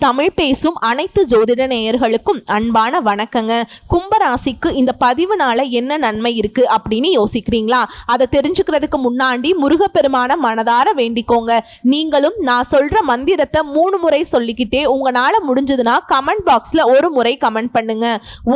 தமிழ் பேசும் அனைத்து ஜோதிட நேயர்களுக்கும் அன்பான வணக்கங்க. கும்பராசிக்கு இந்த பதிவுனால என்ன நன்மை இருக்கு அப்படின்னு யோசிக்கிறீங்களா? அதை தெரிஞ்சுக்கிறதுக்கு முன்னாடி முருகப்பெருமான மனதார வேண்டிக்கோங்க. நீங்களும் நான் சொல்ற மந்திரத்தை 3 முறை சொல்லிக்கிட்டே உங்களால முடிஞ்சதுன்னா கமெண்ட் பாக்ஸ்ல ஒரு முறை கமெண்ட் பண்ணுங்க.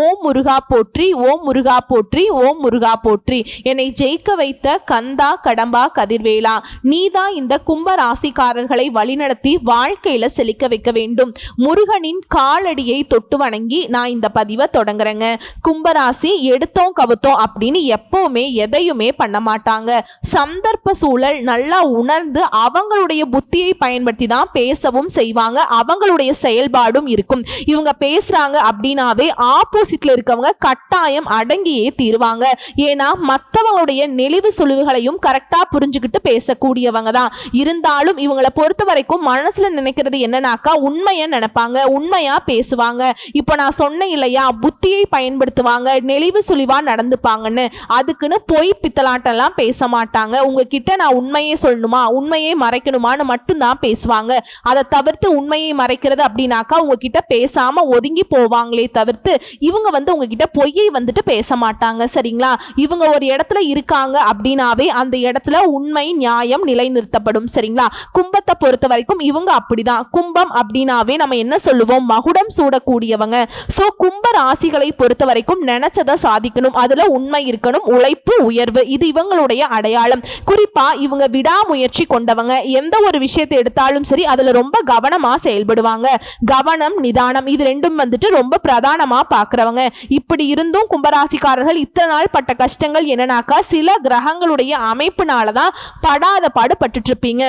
ஓம் முருகா போற்றி, ஓம் முருகா போற்றி, ஓம் முருகா போற்றி. என்னை ஜெயிக்க வைத்த கந்தா கடம்பா கதிர்வேலா, நீதான் இந்த கும்பராசிக்காரர்களை வழிநடத்தி வாழ்க்கையில செழிக்க வைக்க வேண்டும். முருகனின் காலடியை தொட்டு வணங்கி நான் இந்த பதிவை தொடங்குறேங்க. கும்பராசி எடுத்தோம் கவுத்தோம் அப்படின்னு எப்பவுமே எதையுமே பண்ண மாட்டாங்க. சந்தர்ப்ப சூழல் நல்லா உணர்ந்து அவங்களுடைய புத்தியை பயன்படுத்தி தான் பேசவும் செய்வாங்க. அவங்களுடைய செயல்பாடும் இருக்கும். இவங்க பேசுறாங்க அப்படின்னாவே ஆப்போசிட்ல இருக்கவங்க கட்டாயம் அடங்கியே தீருவாங்க. ஏன்னா மற்றவங்களுடைய நெளிவு சுழிவுகளையும் கரெக்டா புரிஞ்சுக்கிட்டு பேசக்கூடியவங்க தான். இருந்தாலும் இவங்களை பொறுத்த வரைக்கும் மனசுல நினைக்கிறது என்னன்னாக்கா உண்மையை நினைப்பாங்க, உண்மையா பேசுவாங்க. இப்போ நான் சொன்னேன் இல்லையா, புத்தியை பயன்படுத்துவாங்க, நெளிவு சுழிவா நடந்துப்பாங்கன்னு. அதுக்குன்னு பொய் பித்தலாட்டெல்லாம் பேச மாட்டாங்க. உங்ககிட்ட நான் உண்மையே சொல்லணுமா, உண்மையை மறைக்கணுமான்னு மட்டும்தான் பேசுவாங்க. அதை தவிர்த்து உண்மையை மறைக்கிறது அப்படின்னாக்கா உங்ககிட்ட பேசாம ஒதுங்கி போவாங்களே தவிர்த்து இவங்க உங்ககிட்ட பொய்யை பேச மாட்டாங்க. சரிங்களா? இவங்க ஒரு இடத்துல இருக்காங்க அப்படின்னாவே அந்த இடத்துல உண்மை நியாயம் நிலைநிறுத்தப்படும். சரிங்களா? கும்பத்தை பொறுத்த வரைக்கும் இவங்க அப்படிதான். கும்பம் அப்படின்னாவே நம்ம என்ன சொல்லுவோம், மகுடம் சூடக்கூடியவங்க. சோ கும்ப ராசிகளை பொறுத்த வரைக்கும் நினைச்சதை சாதிக்கணும், அதுல உண்மை இருக்கணும், உழைப்பு உயர்வு, இது இவங்களுடைய அடையாளம். குறிப்பா இவங்க விடாமுயற்சி கொண்டவங்க. எந்த ஒரு விஷயத்தை எடுத்தாலும் சரி அதுல ரொம்ப கவனமா செயல்படுவாங்க. கவனம் நிதானம் இது ரெண்டும் ரொம்ப பிரதானமா பாக்குறவங்க. இப்படி இருந்தும் கும்பராசிக்காரர்கள் இத்தனை நாள் பட்ட கஷ்டங்கள் என்னன்னாக்கா சில கிரகங்களுடைய அமைப்புனாலதான் படாத பாடு பட்டுட்டு இருப்பீங்க.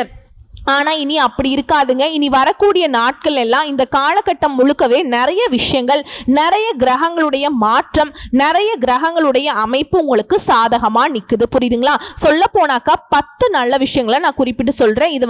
ஆனா இனி அப்படி இருக்காதுங்க. இனி வரக்கூடிய நாட்கள் எல்லாம் இந்த காலகட்டம் முழுக்கவே நிறைய விஷயங்கள், நிறைய கிரகங்களுடைய மாற்றம், நிறைய கிரகங்களுடைய அமைப்பு உங்களுக்கு சாதகமா நிக்குது. புரியுதுங்களா? சொல்ல போனாக்கா 10 நல்ல விஷயங்களை நான் குறிப்பிட்டு சொல்றேன். இது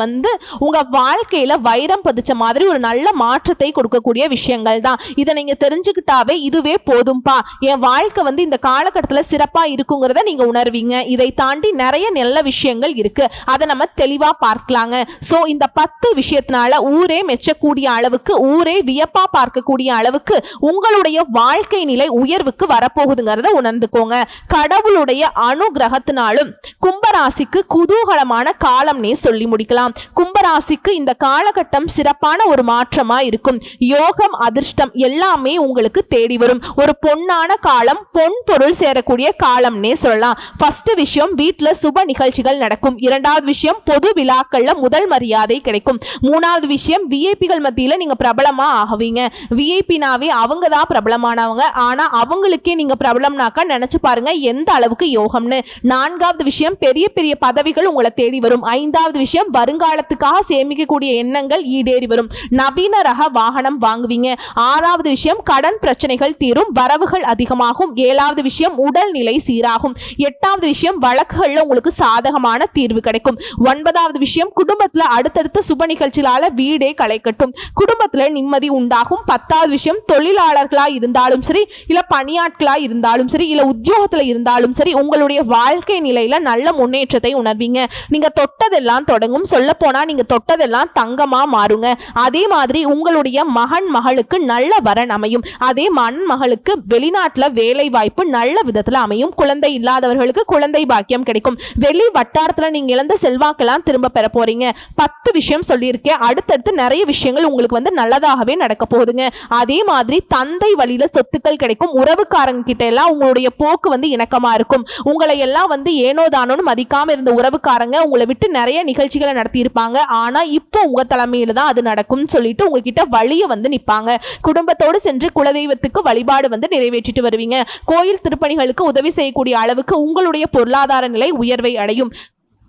உங்க வாழ்க்கையில வைரம் பதிச்ச மாதிரி ஒரு நல்ல மாற்றத்தை கொடுக்கக்கூடிய விஷயங்கள் தான். இதை நீங்க தெரிஞ்சுக்கிட்டாவே இதுவே போதும்பா, என் வாழ்க்கை இந்த காலகட்டத்தில் சிறப்பா இருக்குங்கிறத நீங்க உணர்வீங்க. இதை தாண்டி நிறைய நல்ல விஷயங்கள் இருக்கு, அதை நம்ம தெளிவா பார்க்கலாங்க. சோ இந்த 10 விஷயத்தினால ஊரே மெச்சக்கூடிய அளவுக்கு, ஊரே வியப்பா பார்க்கக்கூடிய அளவுக்கு உங்களுடைய வாழ்க்கை நிலை உயர்வுக்கு வரப்போகுதுங்கிறத உணர்ந்துக்கோங்க. கடவுளுடைய அனுகிரகத்தினாலும் கும்பராசிக்கு குதூகலமான காலம்னே சொல்லி முடிக்கலாம். கும்பராசிக்கு இந்த காலகட்டம் சிறப்பான ஒரு மாற்றமா இருக்கும். யோகம் அதிர்ஷ்டம் எல்லாமே உங்களுக்கு தேடி வரும். ஒரு பொன்னான காலம், பொன் பொருள் சேரக்கூடிய காலம்னே சொல்லலாம். ஃபர்ஸ்ட் விஷயம், வீட்டுல சுப நிகழ்ச்சிகள் நடக்கும். இரண்டாவது விஷயம், பொது விழாக்கள்ல முதல் மரியாதை கிடைக்கும். மூணாவது விஷயம், விஐபிகள் மத்தியில நீங்க பிரபலமா ஆகுவீங்க. விஐபினாவே அவங்க தான் பிரபலமானவங்க. ஆனா அவங்களுக்கே நீங்க பிரபலம்னாக்கா நினைச்சு பாருங்க எந்த அளவுக்கு யோகம்னு. நான்காவது விஷயம், பெரிய பெரிய பதவிகள் உங்களை தேடி வரும். ஐந்தாவது விஷயம், வருங்காலத்துக்காக சேமிக்கக்கூடிய எண்ணங்கள் ஈடேறி வரும். நவீன ரக வாகனம் வாங்குவீங்க. ஆறாவது விஷயம், கடன் பிரச்சனைகள் தீரும், வரவுகள் அதிகமாகும். ஏழாவது விஷயம், உடல்நிலை சீராகும். எட்டாவது விஷயம், வழக்குகள்ல உங்களுக்கு சாதகமான தீர்வு கிடைக்கும். ஒன்பதாவது விஷயம், குடும்பத்துல அடுத்தடுத்த சுப நிகழ்ச்சியால வீடே களை கட்டும், குடும்பத்துல நிம்மதி உண்டாகும். 10வது விஷயம், தொழிலாளர்களா இருந்தாலும் சரி, இல்ல பணியாட்களா இருந்தாலும் சரி, இல்ல உத்தியோகத்துல இருந்தாலும் சரி, உங்களுடைய வாழ்க்கை நிலையில நல்ல முன்னேற்றத்தை உணர்வீங்க. நீங்க தொட்டதெல்லாம் தொடங்கும். சொல்ல போனா நீங்க தொட்டதெல்லாம் தங்கமா மாறுங்க. அதே மாதிரி உங்களுடைய மகன் மகளுக்கு நல்ல வரன் அமையும். அதே மகன் மகளுக்கு வெளிநாட்டுல வேலை வாய்ப்பு நல்ல விதத்துல அமையும். குழந்தை இல்லாதவர்களுக்கு குழந்தை பாக்கியம் கிடைக்கும். வெளி வட்டாரத்துல நீங்க இழந்த செல்வாக்கெல்லாம் திரும்ப பெற போறீங்க. 10 விஷயம் சொல்லியிருக்கேன். அடுத்தடுத்து நிறைய விஷயங்கள் உங்களுக்கு நல்லதாகவே நடக்க போகுதுங்க. அதே மாதிரி தந்தை வழியில சொத்துக்கள் கிடைக்கும். உறவுக்காரங்க கிட்ட எல்லாம் உங்களுடைய போக்கு இணக்கமா இருக்கும். உங்களை எல்லாம் ஏனோ தானோன்னு மதிக்காம இருந்த உறவுக்காரங்க உங்களை விட்டு நிறைய நிகழ்ச்சிகளை நடத்தி இருப்பாங்க. ஆனா இப்போ உங்க தலைமையில தான் அது நடக்கும் சொல்லிட்டு உங்ககிட்ட வழிய நிப்பாங்க. குடும்பத்தோடு சென்று குலதெய்வத்துக்கு வழிபாடு நிறைவேற்றிட்டு வருவீங்க. கோயில் திருப்பணிகளுக்கு உதவி செய்யக்கூடிய அளவுக்கு உங்களுடைய பொருளாதார நிலை உயர்வை அடையும்.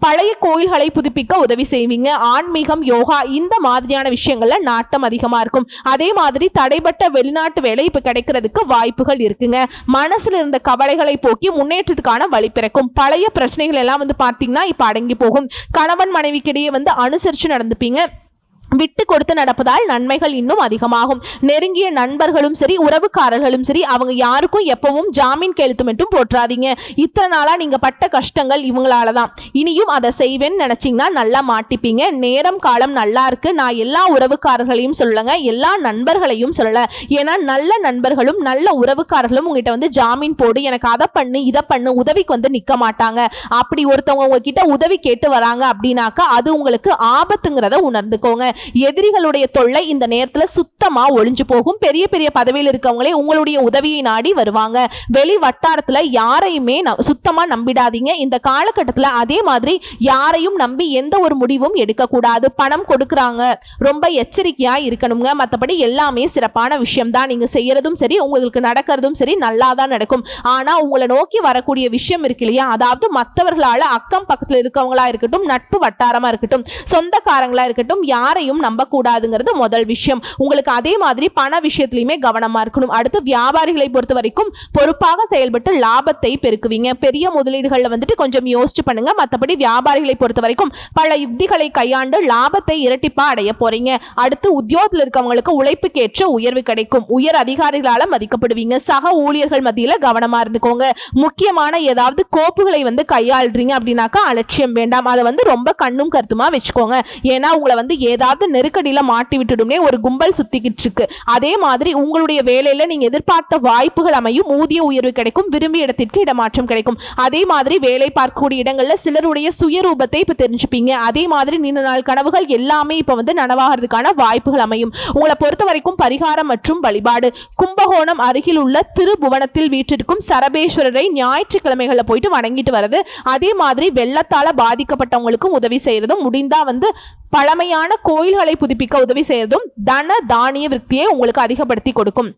பழைய கோயில்களை புதுப்பிக்க உதவி செய்வீங்க. ஆன்மீகம், யோகா இந்த மாதிரியான விஷயங்கள்ல நாட்டம் அதிகமா இருக்கும். அதே மாதிரி தடைப்பட்ட வெளிநாட்டு வேலை இப்ப கிடைக்கிறதுக்கு வாய்ப்புகள் இருக்குங்க. மனசுல இருந்த கவலைகளை போக்கி முன்னேற்றத்துக்கான வழி பிறக்கும். பழைய பிரச்சனைகள் எல்லாம் பார்த்தீங்கன்னா இப்ப அடங்கி போகும். கணவன் மனைவிக்கிடையே அனுசரிச்சு நடந்துப்பீங்க. விட்டு கொடுத்து நடப்பதால் நன்மைகள் இன்னும் அதிகமாகும். நெருங்கிய நண்பர்களும் சரி, உறவுக்காரர்களும் சரி, அவங்க யாருக்கும் எப்பவும் ஜாமீன் கையெழுத்து மட்டும் போட்டுறாதீங்க. இத்தனை நாளா நீங்க பட்ட கஷ்டங்கள் இவங்களால தான். இனியும் அதை செய்வேன்னு நினைச்சீங்கன்னா நல்லா மாட்டிப்பீங்க. நேரம் காலம் நல்லா இருக்கு. நான் எல்லா உறவுக்காரர்களையும் சொல்லலைங்க, எல்லா நண்பர்களையும் சொல்லல. ஏன்னா நல்ல நண்பர்களும் நல்ல உறவுக்காரர்களும் உங்ககிட்ட வந்து ஜாமீன் போடு, எனக்கு அதை பண்ணு இதை பண்ணு, உதவிக்கு வந்து நிக்க மாட்டாங்க. அப்படி ஒருத்தவங்க உங்ககிட்ட உதவி கேட்டு வராங்க அப்படின்னாக்கா அது உங்களுக்கு ஆபத்துங்கிறத உணர்ந்துக்கோங்க. எதிரிகளுடைய தொல்லை இந்த நேரத்துல சுத்தமா ஒளிஞ்சு போகும். பெரிய பெரிய பதவியில் இருக்கவங்களே உங்களுடைய உதவியை நாடி வருவாங்க. வெளி வட்டாரத்துல யாரையுமே சுத்தமா நம்பிடாதீங்க இந்த காலகட்டத்துல. அதே மாதிரி யாரையும் நம்பி எந்த ஒரு முடிவும் எடுக்கக்கூடாது. பணம் கொடுக்கறாங்க, ரொம்ப எச்சரிக்கையா இருக்கணுங்க. மற்றபடி எல்லாமே சிறப்பான விஷயம் தான். நீங்க செய்யறதும் சரி, உங்களுக்கு நடக்கிறதும் சரி, நல்லா தான் நடக்கும். ஆனா உங்களை நோக்கி வரக்கூடிய விஷயம் இருக்கு இல்லையா, அதாவது மற்றவர்களால அக்கம் பக்கத்துல இருக்கவங்களா இருக்கட்டும், நட்பு வட்டாரமா இருக்கட்டும், சொந்தக்காரங்களா இருக்கட்டும், யாரையும் நம்பக்கூடாதுங்கிறது முதல் விஷயம். உங்களுக்கு அதே மாதிரி பண விஷயத்திலுமே கவனமா இருக்கணும். அடுத்து வியாபாரிகளை பொறுத்த வரைக்கும் பொறுப்பாக செயல்பட்டு லாபத்தை பெருக்குவீங்க. பெரிய முதலீடுகள்ல வந்துட்டு கொஞ்சம் யோசிச்சு பண்ணுங்க. மற்றபடி வியாபாரிகளை பொறுத்த வரைக்கும் பல யுக்திகளை கையாண்டு லாபத்தை இரட்டிப்பா அடைய போறீங்க. அடுத்து உத்தியோகத்தில் இருக்கவங்களுக்கு உழைப்புக்கேற்ற உயர்வு கிடைக்கும். உயர் அதிகாரிகளால மதிக்கப்படுவீங்க. சக ஊழியர்கள் மத்தியில கவனமா இருந்துக்கோங்க. முக்கியமான ஏதாவது கோப்புகளை வந்து கையாளுறீங்க அப்படின்னாக்கா அலட்சியம் வேண்டாம். அதை வந்து ரொம்ப கண்ணும் கருத்துமா வச்சுக்கோங்க. ஏன்னா உங்களை வந்து ஏதாவது நெருக்கடியில மாட்டி விட்டுடும்னே ஒரு கும்பல் சுத்திக்கிட்டு இருக்கு. அதே மாதிரி உங்களுடைய வேலையில நீங்க எதிர்பார்த்த வாய்ப்புகள் அமையும். ஊதிய உயர்வு கிடைக்கும். விரும்பிய இடத்திற்கு இடமாற்றம் கிடைக்கும். அதே மாதிரி வேலை பார்க்கக்கூடிய இடங்கள்ல சிலருடைய சுயரூபத்தை இப்ப தெரிஞ்சுப்பீங்க. அதே மாதிரி நீண்ட நாள் கனவுகள் எல்லாமே இப்ப வந்து நனவாகிறதுக்கான வாய்ப்புகள் அமையும். உங்களை பொறுத்த வரைக்கும் பரிகாரம் மற்றும் வழிபாடு, கும்பகோணம் அருகில் உள்ள திருபுவனத்தில் வீற்றிருக்கும் சரபேஸ்வரரை ஞாயிற்றுக்கிழமைகள்ல போயிட்டு வணங்கிட்டு வர்றது. அதே மாதிரி வெள்ளத்தால பாதிக்கப்பட்டவங்களுக்கும் உதவி செய்யறதும், முடிந்தா வந்து பழமையான கோயில்களை புதுப்பிக்க உதவி செய்யறதும் தன தானிய விருத்தியை உங்களுக்கு அதிகப்படுத்தி கொடுக்கும்.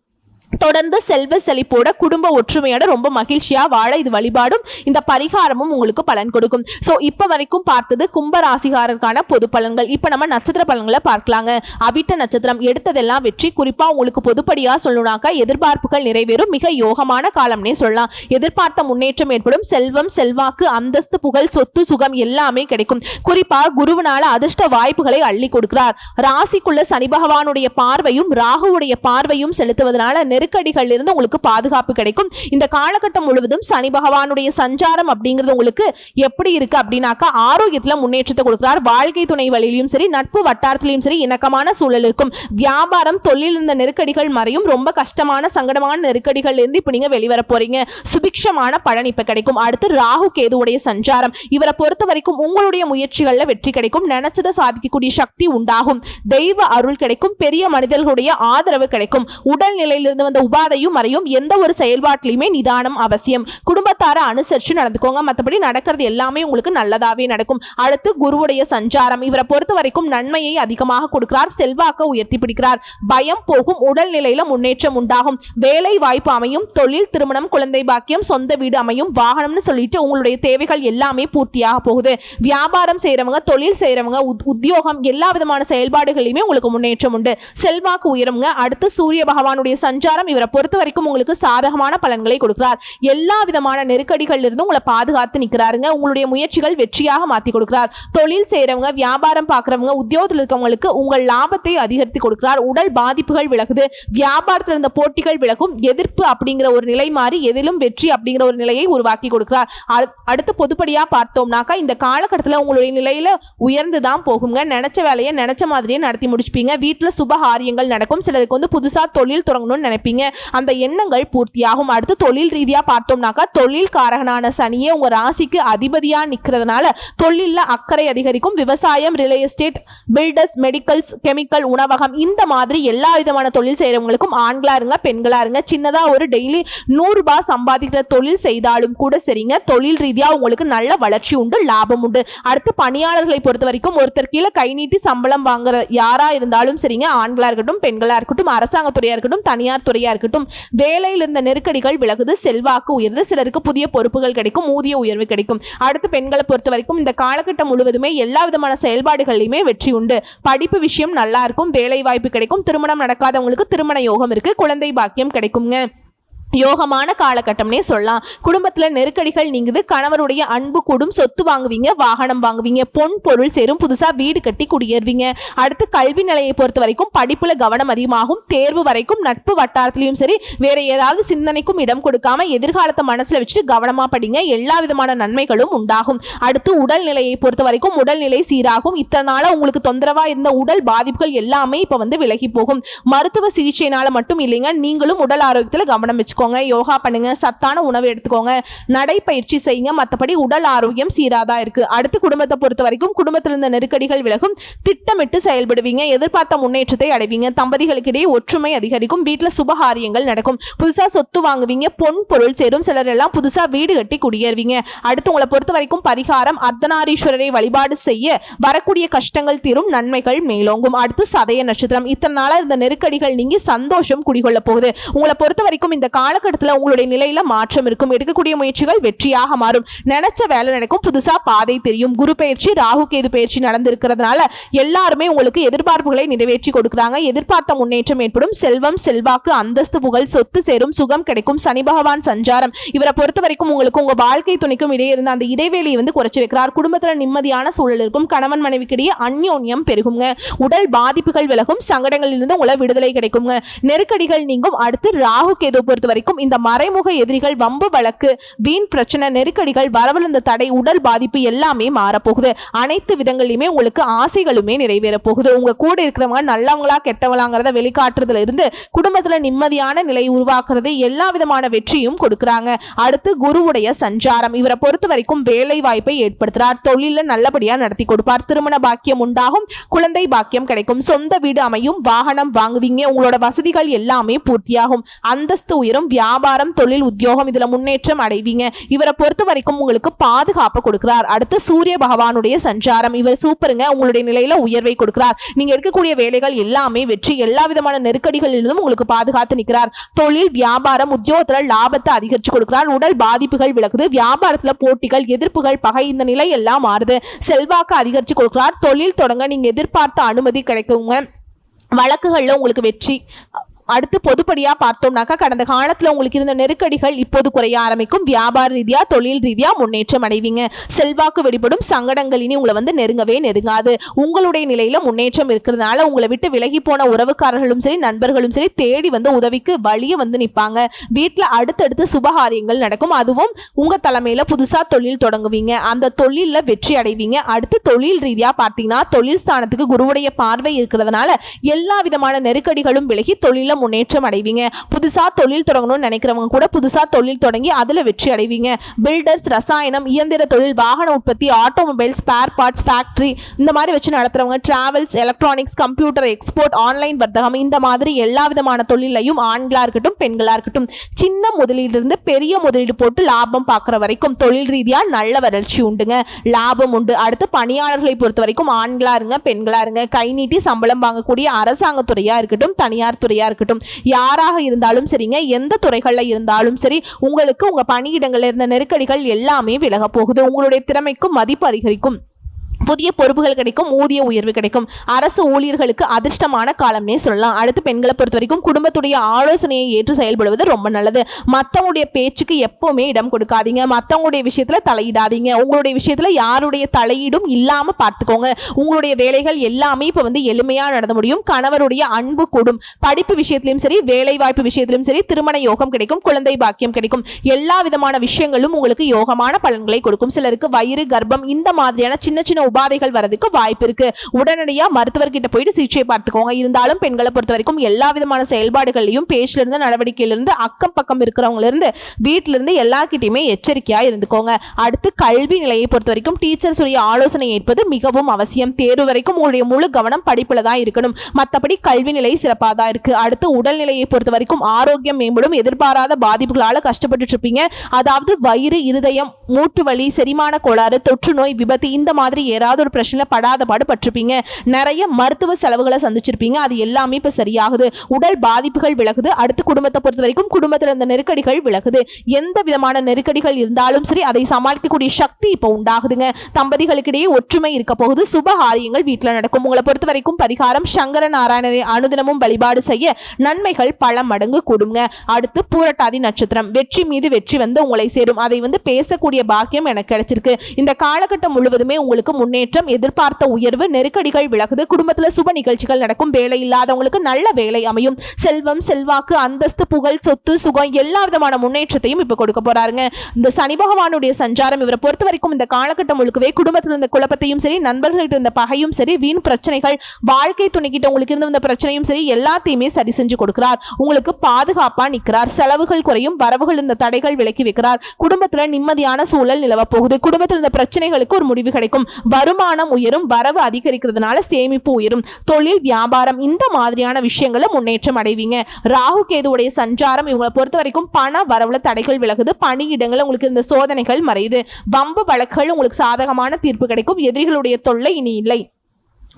தொடர்ந்து செல்வ செழிப்போட குடும்ப ஒற்றுமையோட ரொம்ப மகிழ்ச்சியா வாழ இது வழிபாடும் இந்த பரிகாரமும் உங்களுக்கு பலன் கொடுக்கும். ஸோ இப்போ வரைக்கும் பார்த்தது கும்ப ராசிகாரருக்கான பொது பலன்கள். இப்போ நம்ம நட்சத்திர பலன்களை பார்க்கலாங்க. அவிட்ட நட்சத்திரம் எடுத்ததெல்லாம் வெற்றி. குறிப்பா உங்களுக்கு பொதுப்படியா சொல்லணும்னாக்கா எதிர்பார்ப்புகள் நிறைவேறும். மிக யோகமான காலம்னே சொல்லலாம். எதிர்பார்த்த முன்னேற்றம் ஏற்படும். செல்வம், செல்வாக்கு, அந்தஸ்து, புகழ், சொத்து, சுகம் எல்லாமே கிடைக்கும். குறிப்பா குருவினால அதிர்ஷ்ட வாய்ப்புகளை அள்ளி கொடுக்கிறார். ராசிக்குள்ள சனி பகவானுடைய பார்வையும் ராகுவுடைய பார்வையும் செலுத்துவதனால நெருக்கடிகள் இருந்து உங்களுக்கு பாதுகாப்பு கிடைக்கும். இந்த காலகட்டம் முழுவதும் சனி பகவானுடைய சஞ்சாரம் அப்படிங்கிறது உங்களுக்கு எப்படி இருக்கு அப்படின்னாக்கா ஆரோக்கியத்துல முன்னேற்றத்தை கொடுக்கிறார். வாழ்க்கை துணை வழியிலும் சரி, நட்பு வட்டாரத்திலையும் சரி இணக்கமான சூழல் இருக்கும். வியாபாரம், தொழில் இருந்த நெருக்கடிகள் மறையும். ரொம்ப கஷ்டமான சங்கடமான நெருக்கடிகள் இருந்து இப்ப நீங்க வெளிவர போறீங்க. சுபிக்ஷமான பலன் இப்ப கிடைக்கும். அடுத்து ராகு கேதுவுடைய சஞ்சாரம். இவரை பொறுத்த வரைக்கும் உங்களுடைய முயற்சிகள்ல வெற்றி கிடைக்கும். நினைச்சதை சாதிக்கக்கூடிய சக்தி உண்டாகும். தெய்வ அருள் கிடைக்கும். பெரிய மனிதர்களுடைய ஆதரவு கிடைக்கும். உடல் நிலையிலிருந்து வந்த உபாதையும் மறையும். எந்த ஒரு செயல்பாட்டிலுமே நிதானம் அவசியம். குடும்பத்தார அனுசரிச்சு நடந்துக்கோங்க. மற்றபடி நடக்கிறது எல்லாமே உங்களுக்கு நல்லதாவே நடக்கும். அடுத்து குருவுடைய சஞ்சாரம். இவரை பொறுத்த வரைக்கும் நன்மையை அதிகமாக கொடுக்கிறார். செல்வாக்க உயர்த்தி பிடிக்கிறார். பயம் போகும். உடல் நிலையில முன்னேற்றம் உண்டாகும். வேலை வாய்ப்பு அமையும். தொழில், திருமணம், குழந்தை பாக்கியம், சொந்த வீடு அமையும். வாகனம்னு சொல்லிட்டு உங்களுடைய தேவைகள் எல்லாமே பூர்த்தியாக போகுது. வியாபாரம் செய்யறவங்க, தொழில் செய்யறவங்க, உத்தியோகம் எல்லா விதமான செயல்பாடுகளிலுமே உங்களுக்கு முன்னேற்றம் உண்டு. செல்வாக்கு உயருங்க. அடுத்து சூரிய பகவானுடைய சஞ்சாரம். இவரை பொறுத்த வரைக்கும் உங்களுக்கு சாதகமான பலன்களை கொடுக்கிறார். எல்லா விதமான நெருக்கடிகள் இருந்து உங்களை பாதுகாத்து நிற்கிறாருங்க. உங்களுடைய முயற்சிகள் வெற்றியாக மாற்றி கொடுக்கிறார். தொழில் செய்யறவங்க, வியாபாரம் பார்க்கறவங்க, உத்தியோகத்தில் இருக்கவங்களுக்கு உங்கள் லாபத்தை அதிகரித்து கொடுக்கிறார். உடல் பாதிப்புகள் விலகுது. வியாபாரத்தில் இருந்த போட்டிகள் விலகும். எதிர்ப்பு அப்படிங்கிற ஒரு நிலை மாறி எதிலும் வெற்றி அப்படிங்கிற ஒரு நிலையை உருவாக்கி கொடுக்கிறார். அடுத்து பொதுப்படியா பார்த்தோம்னாக்கா இந்த காலகட்டத்தில் உங்களுடைய நிலையில உயர்ந்துதான் போகுங்க. நினைச்ச வேலையை நினைச்ச மாதிரியே நடத்தி முடிச்சுப்பீங்க. வீட்டுல சுபகாரியங்கள் நடக்கும். சிலருக்கு வந்து புதுசா தொழில் தொடங்கணும்னு நினைப்பீங்க. அந்த எண்ணங்கள் பூர்த்தியாகும். அடுத்து தொழில் ரீதியா பார்த்தோம்னாக்கா தொழில் காரகனான சனியே உங்க ராசிக்கு அதிபதியா நிக்கிறதுனால தொழில்ல அக்கறை அதிகரிக்கும். விவசாயம், real estate, builders, medicals, chemical, உணவகம் இந்த மாதிரி எல்லா விதமான தொழில் செய்யறவங்களுக்கும் ஆண்களா இருங்க பெண்களா இருங்க சின்னதா ஒரு டெய்லி 100 ரூபாய் சம்பாதிக்கிற தொழில் செய்தாலும் கூட சரிங்க, தொழில் ரீதியா உங்களுக்கு நல்ல வளர்ச்சி உண்டு, லாபம் உண்டு. அடுத்து பணியாளர்களை பொறுத்த வரைக்கும் ஒருத்தர் கீழே கை நீட்டி சம்பளம் வாங்குற யாரா இருந்தாலும் சரிங்க, ஆண்களா இருக்கட்டும் பெண்களா இருக்கட்டும், அரசாங்க துறையா இருக்கட்டும் தனியார் துறையா இருக்கட்டும், வேலையில் இருந்த நெருக்கடிகள் விலகுது. செல்வாக்கு உயர்ந்து. சிலருக்கு புதிய பொறுப்புகள் கிடைக்கும். ஊதிய உயர்வு கிடைக்கும். அடுத்து பெண்களை பொறுத்த வரைக்கும் இந்த காலகட்டம் முழுவதுமே எல்லா விதமான செயல்பாடுகளிலுமே வெற்றி உண்டு. படிப்பு விஷயம் நல்லா இருக்கும். வேலை வாய்ப்பு கிடைக்கும். திருமணம் நடக்காதவங்களுக்கு திருமண யோகம் இருக்கு. குழந்தை பாக்கியம் கிடைக்குங்க. யோகமான காலகட்டம்னே சொல்லலாம். குடும்பத்துல நெருக்கடிகள் நீங்குது, கணவருடைய அன்பு கூடும், சொத்து வாங்குவீங்க, வாகனம் வாங்குவீங்க, பொன் பொருள் சேரும், புதுசா வீடு கட்டி குடியேறுவீங்க. அடுத்து கல்வி நிலையை பொறுத்த வரைக்கும் படிப்புல கவனம் அதிகமாகும். தேர்வு வரைக்கும் நட்பு வட்டாரத்திலையும் சரி வேற ஏதாவது சிந்தனைக்கும் இடம் கொடுக்காம எதிர்காலத்தை மனசுல வச்சுட்டு கவனமா படிங்க. எல்லா விதமான நன்மைகளும் உண்டாகும். அடுத்து உடல்நிலையை பொறுத்த வரைக்கும் உடல்நிலை சீராகும். இத்தனை நாளா உங்களுக்கு தொந்தரவா இருந்த உடல் பாதிப்புகள் எல்லாமே இப்ப விலகி போகும். மருத்துவ சிகிச்சையினால மட்டும் இல்லைங்க, நீங்களும் உடல் ஆரோக்கியத்துல கவனம் வச்சுக்கோங்க. யோகா பண்ணுங்க, சத்தான உணவு எடுத்துக்கோங்க, நடைப்பயிற்சி செய்யுங்க. மற்றபடி உடல் ஆரோக்கியம் சீராதா இருக்கு. அடுத்து குடும்பத்தை பொறுத்த வரைக்கும் குடும்பத்தில் இருந்த நெருக்கடிகள் விலகும். திட்டமிட்டு செயல்படுவீங்க, எதிர்பார்த்த முன்னேற்றத்தை அடைவீங்க. தம்பதிகளுக்கிடையே ஒற்றுமை அதிகரிக்கும். வீட்டில் சுபகாரியங்கள் நடக்கும். புதுசா சொத்து வாங்குவீங்க, பொன் பொருள் சேரும். சிலர் எல்லாம் புதுசா வீடு கட்டி குடியேறுவீங்க. அடுத்து உங்களை பொறுத்த வரைக்கும் பரிகாரம் அர்த்தநாரீஸ்வரரை வழிபாடு செய்ய வரக்கூடிய கஷ்டங்கள் தீரும், நன்மைகள் மேலோங்கும். அடுத்து சதய நட்சத்திரம். இத்தனை நாளா இருந்த நெருக்கடிகள் நீங்கி சந்தோஷம் குடிகொள்ள போகுது. உங்களை பொறுத்த வரைக்கும் இந்த காலகட்டத்தில் உங்களுடைய நிலையில மாற்றம் இருக்கும். எடுக்கக்கூடிய முயற்சிகள் வெற்றியாக மாறும். நினைச்ச வேலை நடக்கும். புதுசா பாதை தெரியும். குரு பயிற்சி, ராகு கேது பயிற்சி நடந்திருக்கிறதுனால எல்லாருமே உங்களுக்கு எதிர்பார்ப்புகளை நிறைவேற்றி கொடுக்குறாங்க. எதிர்பார்த்த முன்னேற்றம் ஏற்படும். செல்வம், செல்வாக்கு, அந்தஸ்து, புகழ், சொத்து சேரும், சுகம் கிடைக்கும். சனி பகவான் சஞ்சாரம் இவரை பொறுத்த வரைக்கும் உங்களுக்கு உங்க வாழ்க்கை துணைக்கும் இடையே இருந்த அந்த இடைவெளியை குறைச்சு வைக்கிறார். குடும்பத்துல நிம்மதியான சூழல் இருக்கும். கணவன் மனைவிக்கிடையே அந்யோன்யம் பெருகுங்க. உடல் பாதிப்புகள் விலகும். சங்கடங்களிலிருந்து உங்களை விடுதலை கிடைக்குங்க. நெருக்கடிகள் நீங்கும். அடுத்து ராகு கேது பொறுத்த வரைக்கும் இந்த மறைமுக எதிரிகள், வம்பு வழக்கு, வீண் பிரச்சனை, நெருக்கடிகள், வரவழந்த தடை, உடல் பாதிப்பு எல்லாமே மாறப்போகுது. அனைத்து விதங்களிலுமே உங்களுக்கு ஆசைகளுமே நிறைவேற போகுது. உங்க கூட இருக்கிறவங்க நல்லவங்களா கெட்டவங்களாங்கிறத வெளிக்காட்டுறதுல இருந்து குடும்பத்துல நிம்மதியான நிலை உருவாக்குறது, எல்லா விதமான வெற்றியும் கொடுக்குறாங்க. அடுத்து குருவுடைய சஞ்சாரம் இவரை பொறுத்த வரைக்கும் வேலை வாய்ப்பை ஏற்படுத்துறார். தொழில நல்லபடியா நடத்தி கொடுப்பார். திருமண பாக்கியம் உண்டாகும். குழந்தை பாக்கியம் கிடைக்கும். சொந்த வீடு அமையும். வாகனம் வாங்குவீங்க. உங்களோட வசதிகள் எல்லாமே பூர்த்தியாகும். அந்தஸ்து உயரும். வியாபாரம், தொழில், உத்தியோகம் இதுல முன்னேற்றம் அடைவீங்க. இவரை பொறுத்த வரைக்கும் உங்களுக்கு பாதுகாப்பு கொடுக்கிறார். அடுத்து சூரிய பகவானுடைய சஞ்சாரம் இவர் சூப்பருங்க. உங்களுடைய நிலையில உயர்வை கொடுக்கிறார். நீங்க எடுக்கக்கூடிய வேலைகள் எல்லாமே வெற்றி. எல்லா விதமான நெருக்கடிகளிலிருந்தும் உங்களுக்கு பாதுகாத்து நிற்கிறார். தொழில், வியாபாரம், உத்தியோகத்துல லாபத்தை அதிகரிச்சு கொடுக்கிறார். உடல் பாதிப்புகள் விலகுது. வியாபாரத்துல போட்டிகள், எதிர்ப்புகள், பகை இந்த நிலை எல்லாம் மாறுது. செல்வாக்கு அதிகரிச்சு கொடுக்கிறார். தொழில் தொடங்க நீங்க எதிர்பார்த்த அனுமதி கிடைக்குங்க. வழக்குகள்ல உங்களுக்கு வெற்றி. அடுத்து பொதுப்படியா பார்த்தோம்னாக்கா கடந்த காலத்துல உங்களுக்கு இருந்த நெருக்கடிகள் இப்போது குறைய ஆரம்பிக்கும். வியாபார ரீதியா, தொழில் ரீதியா முன்னேற்றம் அடைவீங்க. செல்வாக்கு வெளிப்படும். சங்கடங்கள் இனி உங்களை நெருங்கவே நெருங்காது. உங்களுடைய நிலையில முன்னேற்றம் இருக்கிறதுனால உங்களை விட்டு விலகி போன உறவுக்காரர்களும் சரி, நண்பர்களும் சரி தேடி உதவிக்கு வழிய நிற்பாங்க. வீட்டுல அடுத்தடுத்து சுபகாரியங்கள் நடக்கும். அதுவும் உங்க தலைமையில புதுசா தொழில் தொடங்குவீங்க. அந்த தொழில வெற்றி அடைவீங்க. அடுத்து தொழில் ரீதியா பார்த்தீங்கன்னா தொழில் ஸ்தானத்துக்கு குருவுடைய பார்வை இருக்கிறதுனால எல்லா விதமான நெருக்கடிகளும் விலகி தொழில முன்னேற்றம் அடைவீங்க. புதுசா தொழில் தொடங்கணும்னு நினைக்கிறவங்க கூட புதுசா தொழில் தொடங்கி அதுல வெற்றி அடைவீங்க. பில்டர்ஸ், ரசாயனம், இயந்திர தொழில், வாகன உற்பத்தி, ஆட்டோமொபைல், ஸ்பேர் பார்ட்ஸ், ஃபேக்டரி இந்த மாதிரி வச்சு நடத்துறவங்க, travels, electronics, computer, export, online வர்த்தகம் இந்த மாதிரி எல்லா விதமான தொழிலையும் ஆண்களா இருக்கட்டும் பெண்களா இருக்கட்டும் சின்ன முதலீடு இருந்து பெரிய முதலீடு போட்டு லாபம் பார்க்குற வரைக்கும் தொழில் ரீதியா நல்ல வளர்ச்சி உண்டுங்க. லாபம் உண்டு. அடுத்து பணியாளர்களை பொறுத்த வரைக்கும் ஆண்களா இருங்க பெண்களா இருங்க, கை நீட்டி சம்பளம் வாங்கக்கூடிய அரசாங்க துறையா இருக்கட்டும் தனியார் துறையா இருக்கட்டும் யாராக இருந்தாலும் சரிங்க, எந்த துறைகள்ல இருந்தாலும் சரி உங்களுக்கு உங்க பணியிடங்கள்ல இருந்த நெருக்கடிகள் எல்லாமே விலக போகுது. உங்களுடைய திறமைக்கும் மதிப்பு அதிகரிக்கும். புதிய பொறுப்புகள் கிடைக்கும். ஊதிய உயர்வு கிடைக்கும். அரசு ஊழியர்களுக்கு அதிர்ஷ்டமான காலம்னே சொல்லலாம். அடுத்து பெண்களை பொறுத்த வரைக்கும் குடும்பத்துடைய ஆலோசனையை ஏற்று செயல்படுவது ரொம்ப நல்லது. மற்றவங்களுடைய பேச்சுக்கு எப்பவுமே இடம் கொடுக்காதீங்க. மற்றவங்களுடைய விஷயத்துல தலையிடாதீங்க. உங்களுடைய விஷயத்துல யாருடைய தலையீடும் இல்லாம பார்த்துக்கோங்க. உங்களுடைய வேலைகள் எல்லாமே இப்ப எளிமையா நடந்து முடியும். கணவருடைய அன்பு கூடும். படிப்பு விஷயத்திலும் சரி, வேலை வாய்ப்பு விஷயத்திலும் சரி, திருமண யோகம் கிடைக்கும். குழந்தை பாக்கியம் கிடைக்கும். எல்லா விதமான விஷயங்களும் உங்களுக்கு யோகமான பலன்களை கொடுக்கும். சிலருக்கு வயிறு, கர்ப்பம் இந்த மாதிரியான சின்ன சின்ன உபாதைகள் வரதுக்கு வாய்ப்பு இருக்கு. உடனடியா மருத்துவர்கிட்ட போயிட்டு சிகிச்சை பார்த்துக்கோங்க. இருந்தாலும் பெண்களை பொறுத்த வரைக்கும் எல்லா விதமான செயல்பாடுகளையும் பேச்சில இருந்து நடவடிக்கையில இருந்து அக்கம் பக்கம் இருக்கிறவங்க இருந்து வீட்டில இருந்து எல்லார்கிட்டயுமே எச்சரிக்கையா இருந்துக்கோங்க. அடுத்து கல்வி நிலையை பொறுத்த வரைக்கும் டீச்சர்ஸ் உடைய ஆலோசனை ஏற்பது மிகவும் அவசியம். தேர்வு வரைக்கும் உங்களுடைய முழு கவனம் படிப்புல தான் இருக்கணும். மற்றபடி கல்வி நிலை சிறப்பாக தான் இருக்கு. அடுத்து உடல்நிலையை பொறுத்த வரைக்கும் ஆரோக்கியம் மேம்படும். எதிர்பாராத பாதிப்புகளால கஷ்டப்பட்டு இருப்பீங்க. அதாவது வயிறு, இருதயம், மூட்டு வலி, செரிமான கோளாறு, தொற்று நோய், விபத்து இந்த மாதிரி ஏறாத ஏதாவது ஒரு பிரச்சனை படாத பாடு பட்டிருப்பீங்க. நிறைய மருத்துவ செலவுகளை சந்திச்சிருப்பீங்க. அது எல்லாமே இப்ப சரியாகுது. உடல் பாதிப்புகள் விலகுது. அடுத்து குடும்பத்தை பொறுத்த வரைக்கும் குடும்பத்தில் இருந்த நெருக்கடிகள் விலகுது. எந்த விதமான நெருக்கடிகள் இருந்தாலும் சரி அதை சமாளிக்கக்கூடிய சக்தி இப்ப உண்டாகுதுங்க. தம்பதிகளுக்கிடையே ஒற்றுமை இருக்க போகுது. சுபகாரியங்கள் வீட்டில் நடக்கும். உங்களை பொறுத்த வரைக்கும் பரிகாரம் சங்கர நாராயணரை அனுதினமும் வழிபாடு செய்ய நன்மைகள் பல மடங்கு கூடுங்க. அடுத்து பூரட்டாதி நட்சத்திரம். வெற்றி மீது வெற்றி வந்து உங்களை சேரும். அதை பேசக்கூடிய பாக்கியம் எனக்கு கிடைச்சிருக்கு. இந்த காலகட்டம் முழுவதுமே உங்களுக்கு முன்னேற்றம், எதிர்பார்த்த உயர்வு, நெருக்கடிகள் விலகுது. குடும்பத்தில் சுப நிகழ்ச்சிகள் நடக்கும். வேலை இல்லாதவங்களுக்கு நல்ல வேலை அமையும். செல்வம், செல்வாக்கு, அந்தஸ்து, புகழ், சொத்து, சுகம் எல்லா விதமான முன்னேற்றத்தையும் இப்ப கொடுக்க போறாருங்க. இந்த சனி பகவானுடைய சஞ்சாரம் இவரை பொறுத்த வரைக்கும் இந்த காலகட்டம் முழுக்கவே குடும்பத்தில் இருந்த குழப்பத்தையும் சரி, நண்பர்கள்ட்ட இருந்த பகையும் சரி, வீண் பிரச்சனைகள், வாழ்க்கை துணைக்கிட்ட உங்களுக்கு இருந்த பிரச்சனையும் சரி எல்லாத்தையுமே சரி செஞ்சு கொடுக்கிறார். உங்களுக்கு பாதுகாப்பா நிற்கிறார். செலவுகள் குறையும். வரவுகள் இருந்த தடைகள் விலக்கி வைக்கிறார். குடும்பத்துல நிம்மதியான சூழல் நிலவ போகுது. குடும்பத்தில் இருந்த பிரச்சனைகளுக்கு ஒரு முடிவு கிடைக்கும். வருமானம் உயரும். வரவு அதிகரிக்கிறதுனால சேமிப்பு உயரும். தொழில், வியாபாரம் இந்த மாதிரியான விஷயங்கள முன்னேற்றம் அடைவீங்க. ராகு கேதுவுடைய சஞ்சாரம் இவங்களை பொறுத்த வரைக்கும் பண வரவுல தடைகள் விலகுது. பணியிடங்கள் உங்களுக்கு இருந்த சோதனைகள் மறையுது. வம்பு வழக்குகள் உங்களுக்கு சாதகமான தீர்ப்பு கிடைக்கும். எதிரிகளுடைய தொல்லை இனி இல்லை.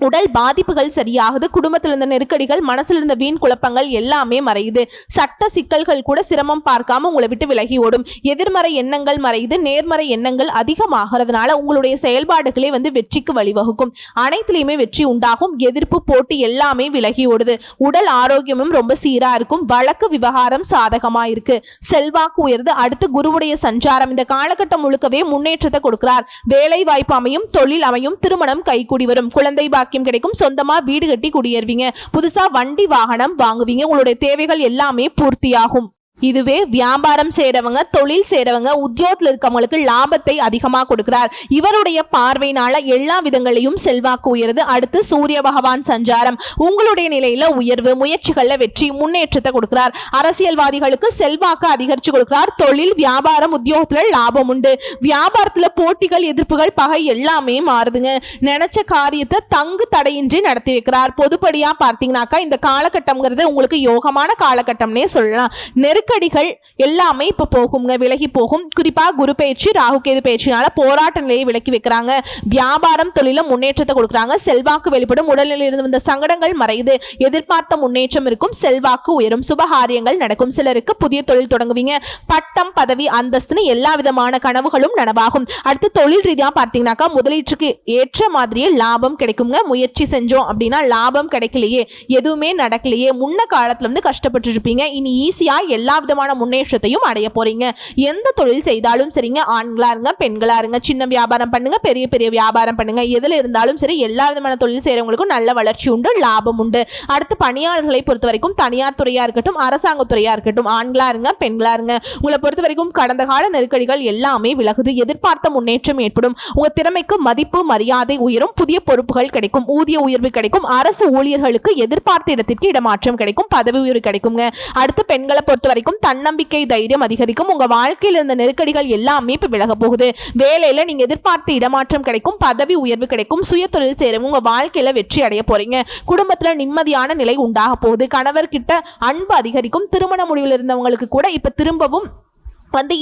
உடல் பாதிப்புகள் சரியாகுது. குடும்பத்தில் இருந்த நெருக்கடிகள், மனசில் இருந்த வீண் குழப்பங்கள் எல்லாமே மறையுது. சட்ட சிக்கல்கள் கூட சிரமம் பார்க்காம உங்களை விட்டு விலகி ஓடும். எதிர்மறை எண்ணங்கள் மறையுது. நேர்மறை எண்ணங்கள் அதிகமாகிறதுனால உங்களுடைய செயல்பாடுகளே வெற்றிக்கு வழிவகுக்கும். அனைத்திலையுமே வெற்றி உண்டாகும். எதிர்ப்பு, போட்டி எல்லாமே விலகி ஓடுது. உடல் ஆரோக்கியமும் ரொம்ப சீரா இருக்கும். வழக்கு விவகாரம் சாதகமா இருக்கு. செல்வாக்கு உயர்ந்து. அடுத்து குருவுடைய சஞ்சாரம் இந்த காலகட்டம் முழுக்கவே முன்னேற்றத்தை கொடுக்கிறார். வேலை வாய்ப்பு அமையும். தொழில் அமையும். திருமணம் கைகூடி வரும். குழந்தை பாக்கியம் கிடைக்கும். சொந்தமா வீடு கட்டி குடியேறுவீங்க. புதுசா வண்டி வாகனம் வாங்குவீங்க. உங்களுடைய தேவைகள் எல்லாமே பூர்த்தியாகும். இதுவே வியாபாரம் செய்றவங்க, தொழில் செய்றவங்க, உத்தியோகத்தில் இருக்கவங்களுக்கு லாபத்தை அதிகமாக கொடுக்கிறார். இவருடைய பார்வையினால எல்லா விதங்களையும் செல்வாக்கு உயருது. அடுத்து சூரிய பகவான் சஞ்சாரம் உங்களுடைய நிலையில உயர்வு, முயற்சிகள்ல வெற்றி, முன்னேற்றத்தை கொடுக்கிறார். அரசியல்வாதிகளுக்கு செல்வாக்கு அதிகரிச்சு கொடுக்கிறார். தொழில், வியாபாரம், உத்தியோகத்துல லாபம் உண்டு. வியாபாரத்துல போட்டிகள், எதிர்ப்புகள், பகை எல்லாமே மாறுதுங்க. நினைச்ச காரியத்தை தங்கு தடையின்றி நடத்தி வைக்கிறார். பொதுப்படியா பார்த்தீங்கன்னாக்கா இந்த காலகட்டம்ங்கிறது உங்களுக்கு யோகமான காலகட்டம்னே சொல்லலாம். நெருக்கடிகள் எல்லாமே இப்ப போகுங்க, விலகி போகும். குறிப்பா குரு பயிற்சி, ராகு கேது பயிற்சினால போராட்ட நிலையை விலக்கி வைக்கிறாங்க. வியாபாரம், தொழில முன்னேற்றத்தை கொடுக்குறாங்க. செல்வாக்கு வெளிப்படும். உடல்நிலையில் இருந்து வந்த சங்கடங்கள் மறையுது. எதிர்பார்த்த முன்னேற்றம் இருக்கும். செல்வாக்கு உயரும். சுபகாரியங்கள் நடக்கும். சிலருக்கு புதிய தொழில் தொடங்குவீங்க. பட்டம், பதவி, அந்தஸ்துன்னு எல்லா விதமான கனவுகளும் நனவாகும். அடுத்து தொழில் ரீதியா பார்த்தீங்கன்னாக்கா முதலீட்டுக்கு ஏற்ற மாதிரியே லாபம் கிடைக்குங்க. முயற்சி செஞ்சோம் அப்படின்னா லாபம் கிடைக்கலையே, எதுவுமே நடக்கலையே, முன்ன காலத்துல கஷ்டப்பட்டு இருப்பீங்க. இனி ஈஸியா எல்லா விதமான முன்னேற்றத்தையும் அடைய போறீங்க. எந்த தொழில் செய்தாலும் சரிங்க, ஆண்களா இருங்க, பெண்களா இருங்க, சின்ன வியாபாரம் பண்ணுங்க, பெரிய பெரிய வியாபாரம் பண்ணுங்க, எதுல இருந்தாலும் சரி எல்லா விதமான தொழில் செய்யறவங்களுக்கும் நல்ல வளர்ச்சி உண்டு, லாபம் உண்டு. அடுத்து பணியாளர்களை பொறுத்த வரைக்கும் தனியார் துறையா இருக்கட்டும், அரசாங்க துறையா இருக்கட்டும், ஆண்களா இருங்க, பெண்களா இருங்க, உங்களை பொறுத்த வரைக்கும் கடந்த கால நெருக்கடிகள் எல்லாமே விலகுது. எதிர்பார்த்த முன்னேற்றம் ஏற்படும். உங்க திறமைக்கு மதிப்பு, மரியாதை உயரும். புதிய பொறுப்புகள் கிடைக்கும். ஊதிய உயர்வு கிடைக்கும். அரசு ஊழியர்களுக்கு எதிர்பார்த்த இடத்திற்கு இடமாற்றம் கிடைக்கும். பதவி உயர்வு கிடைக்குங்க. அடுத்து பெண்களை பொறுத்த வரைக்கும் தன்னம்பிக்கை, தைரியம் அதிகரிக்கும். உங்க வாழ்க்கையில் இருந்த நெருக்கடிகள் எல்லாமே இப்ப விலக போகுது. வேலையில நீங்க எதிர்பார்த்த இடமாற்றம் கிடைக்கும். பதவி உயர்வு கிடைக்கும். சுய தொழில் செய்யறவங்க உங்க வாழ்க்கையில வெற்றி அடைய போறீங்க. குடும்பத்துல நிம்மதியான நிலை உண்டாக போகுது. கணவர்கிட்ட அன்பு அதிகரிக்கும். திருமண முடிவில் இருந்தவங்களுக்கு கூட இப்ப திரும்பவும்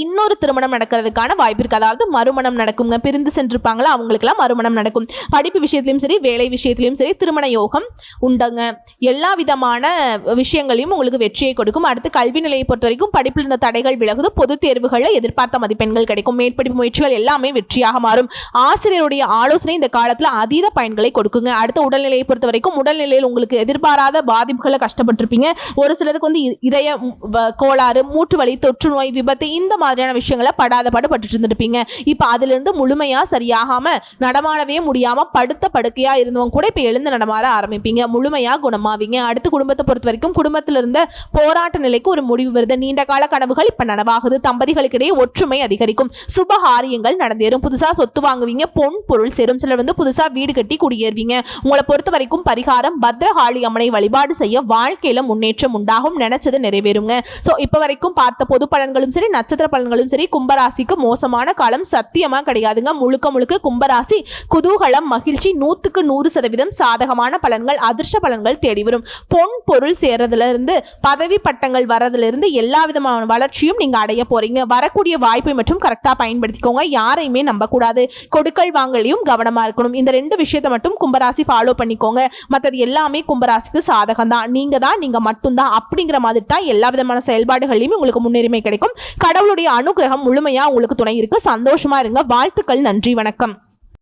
இன்னொரு திருமணம் நடக்கிறதுக்கான வாய்ப்பு இருக்கு. அதாவது மறுமணம் நடக்குங்க. பிரிந்து சென்றிருப்பாங்களா அவங்களுக்கெல்லாம் மறுமணம் நடக்கும். படிப்பு விஷயத்திலையும் சரி, வேலை விஷயத்திலையும் சரி திருமண யோகம் உண்டுங்க. எல்லா விதமான விஷயங்களையும் உங்களுக்கு வெற்றியை கொடுக்கும். அடுத்து கல்வி நிலையை பொறுத்த வரைக்கும் படிப்பில் இருந்த தடைகள் விலகுது. பொது தேர்வுகளில் எதிர்பார்த்த மதிப்பெண்கள் கிடைக்கும். மேற்படிப்பு முயற்சிகள் எல்லாமே வெற்றியாக மாறும். ஆசிரியருடைய ஆலோசனை இந்த காலத்தில் அதீத பயன்களை கொடுக்குங்க. அடுத்த உடல்நிலையை பொறுத்த வரைக்கும் உடல்நிலையில் உங்களுக்கு எதிர்பாராத பாதிப்புகளை கஷ்டப்பட்டிருப்பீங்க. ஒரு சிலருக்கு இதய கோளாறு, மூட்டு வலி, தொற்று நோய், விபத்து இந்த மாதிரியான விஷயங்களை படாத பாடுபட்டு இருந்திருப்பீங்க. இப்ப அதுல இருந்து முழுமையா சரியாகாம நடமாடவே முடியாம படுத்த படுக்கையா இருந்தவங்க கூட இப்ப எழுந்து நடமாட ஆரம்பிப்பீங்க. முழுமையா குணமாவீங்க. அடுத்து குடும்பத்தை பொறுத்த வரைக்கும் குடும்பத்தில இருந்த போராட்ட நிலைக்கு ஒரு முடிவு வருது. நீண்ட கால கனவுகள் இப்ப நனவாகுது. தம்பதிகளுக்கிடையே ஒற்றுமை அதிகரிக்கும். சுபகாரியங்கள் நடந்தேறும். புதுசா சொத்து வாங்குவீங்க. பொன் பொருள் சேரும். சிலர் புதுசா வீடு கட்டி குடியேறுவீங்க. உங்களை பொறுத்த வரைக்கும் பரிகாரம் பத்ரகாளி அம்மனை வழிபாடு செய்ய வாழ்க்கையில முன்னேற்றம் உண்டாகும். நினைச்சது நிறைவேறுங்க. சோ இப்ப வரைக்கும் பார்த்த பொது பலன்களும் சரி, நட்சத்திர பலன்களும் சரி கும்பராசிக்கு மோசமான காலம் சத்தியமா கிடையாதுங்க. முழுக்க முழுக்க கும்பராசி குதூகலம், மகிழ்ச்சி, 100% சாதகமான பலன்கள், அதிர்ஷ்ட பலன்கள் தேடி வரும். பொன் பொருள் சேர்றதுல இருந்து பதவி பட்டங்கள் வரதுல இருந்து எல்லா விதமான வளர்ச்சியும் நீங்க அடைய போறீங்க. வரக்கூடிய வாய்ப்பை மற்றும் கரெக்டா பயன்படுத்திக்கோங்க. யாரையுமே நம்ப கூடாது. கொடுக்கல் வாங்கலையும் கவனமா இருக்கணும். இந்த 2 விஷயத்தை மட்டும் கும்பராசி ஃபாலோ பண்ணிக்கோங்க. மற்றது எல்லாமே கும்பராசிக்கு சாதகம் தான். நீங்க மட்டும்தான் அப்படிங்கிற மாதிரி தான் எல்லா விதமான செயல்பாடுகளையும் உங்களுக்கு முன்னுரிமை கிடைக்கும். கடவுளுடைய அனுகிரகம் முழுமையா உங்களுக்கு துணை இருக்கு. சந்தோஷமா இருங்க. வாழ்த்துக்கள். நன்றி. வணக்கம்.